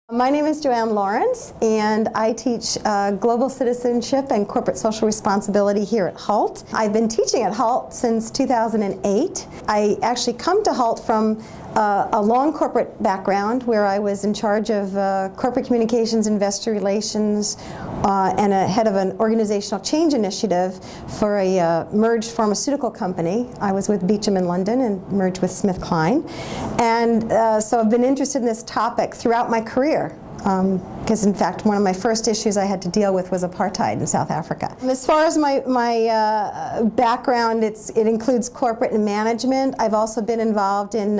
My name is Joanne Lawrence, and I teach global citizenship and corporate social responsibility here at HALT. I've been teaching at HALT since 2008. I actually come to HALT from a long corporate background where I was in charge of corporate communications, investor relations, and a head of an organizational change initiative for a merged pharmaceutical company. I was with Beecham in London and merged with SmithKline. And so I've been interested in this topic throughout my career. Because in fact, one of my first issues I had to deal with was apartheid in South Africa. As far as my background, it includes corporate and management. I've also been involved in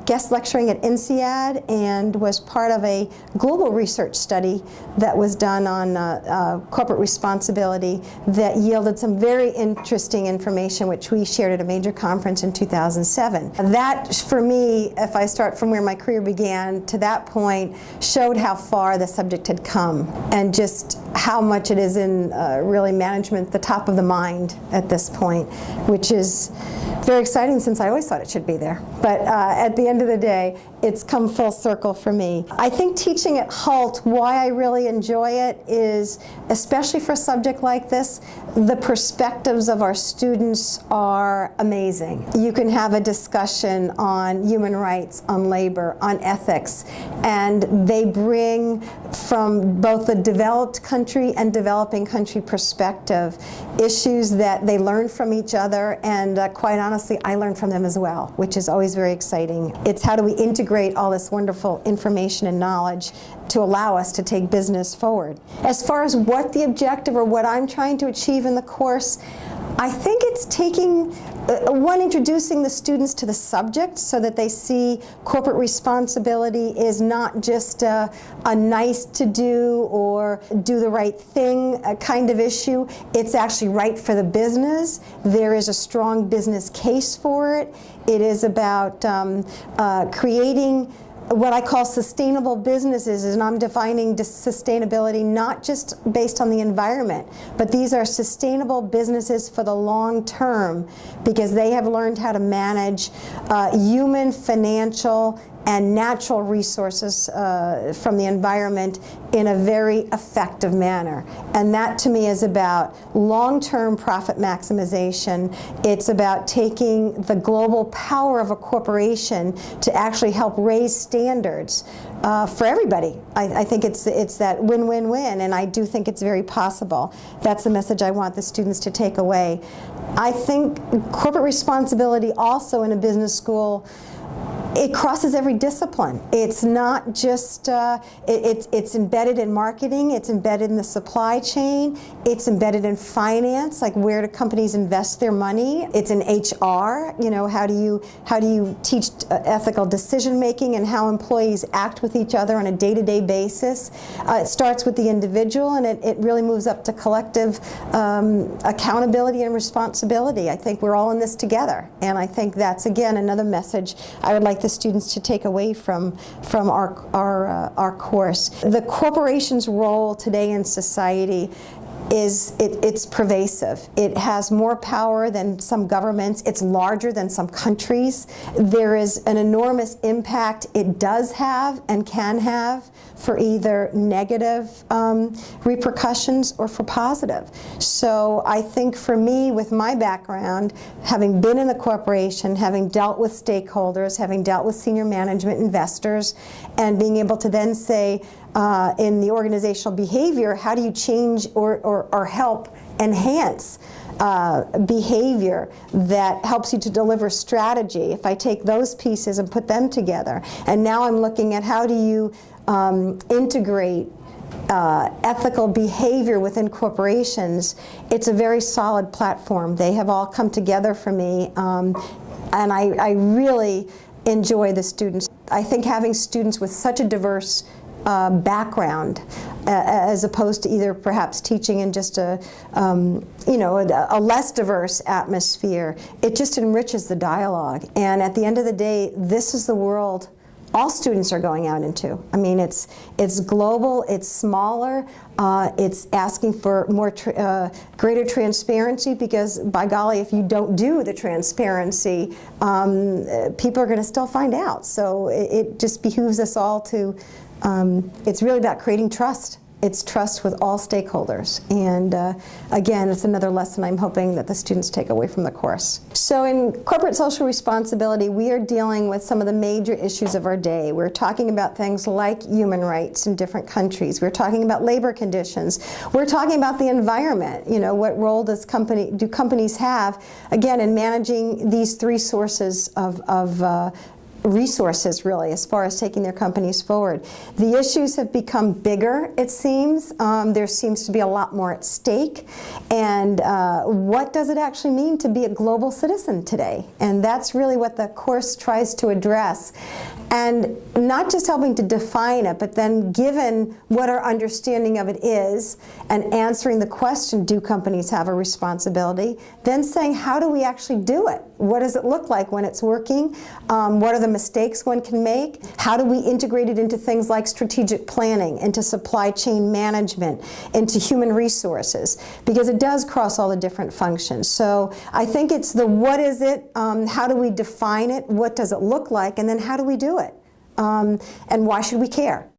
guest lecturing at INSEAD and was part of a global research study that was done on corporate responsibility that yielded some very interesting information which we shared at a major conference in 2007. That, for me, if I start from where my career began to that point, showed how far the subject had come and just how much it is in really management, the top of the mind at this point, which is very exciting since I always thought it should be there. But at the end of the day, it's come full circle for me. I think teaching at HALT, why I really enjoy it is, especially for a subject like this, the perspectives of our students are amazing. You can have a discussion on human rights, on labor, on ethics, and they bring from both the developed country and developing country perspective issues that they learn from each other, and quite honestly, I learn from them as well, which is always very exciting. It's how do we integrate all this wonderful information and knowledge to allow us to take business forward. As far as what the objective or what I'm trying to achieve in the course, I think it's introducing the students to the subject so that they see corporate responsibility is not just a nice to do or do the right thing kind of issue. It's actually right for the business. There is a strong business case for it. It is about creating what I call sustainable businesses, and I'm defining sustainability not just based on the environment, but these are sustainable businesses for the long term because they have learned how to manage human, financial, and natural resources from the environment in a very effective manner. And that to me is about long-term profit maximization. It's about taking the global power of a corporation to actually help raise standards for everybody. I think it's that win-win-win, and I do think it's very possible. That's the message I want the students to take away. I think corporate responsibility also in a business school, it crosses every discipline. It's not just, it's embedded in marketing, it's embedded in the supply chain, it's embedded in finance, like where do companies invest their money? It's in HR, you know, how do you teach ethical decision making and how employees act with each other on a day-to-day basis. It starts with the individual and it really moves up to collective accountability and responsibility. I think we're all in this together, and I think that's, again, another message I would like the students to take away from our course. The corporation's role today in society it's pervasive. It has more power than some governments. It's larger than some countries. There is an enormous impact it does have and can have for either negative repercussions or for positive. So I think for me, with my background, having been in the corporation, having dealt with stakeholders, having dealt with senior management, investors, and being able to then say, in the organizational behavior, how do you change or help enhance behavior that helps you to deliver strategy? If I take those pieces and put them together, and now I'm looking at how do you integrate ethical behavior within corporations, it's a very solid platform. They have all come together for me, and I really enjoy the students. I think having students with such a diverse background, as opposed to either perhaps teaching in just a less diverse atmosphere, it just enriches the dialogue. And at the end of the day, this is the world all students are going out into. I mean, it's global, it's smaller, it's asking for more greater transparency, because by golly, if you don't do the transparency, people are going to still find out. So it just behooves us all to It's really about creating trust. It's trust with all stakeholders. And again, it's another lesson I'm hoping that the students take away from the course. So in corporate social responsibility, we are dealing with some of the major issues of our day. We're talking about things like human rights in different countries. We're talking about labor conditions. We're talking about the environment. You know, what role do companies have, again, in managing these three sources of resources, really, as far as taking their companies forward. The issues have become bigger, it seems. There seems to be a lot more at stake. And what does it actually mean to be a global citizen today? And that's really what the course tries to address. And not just helping to define it, but then given what our understanding of it is, and answering the question, do companies have a responsibility? Then saying, how do we actually do it? What does it look like when it's working? What are the mistakes one can make? How do we integrate it into things like strategic planning, into supply chain management, into human resources? Because it does cross all the different functions. So I think it's the what is it, how do we define it, what does it look like, and then how do we do it? And why should we care?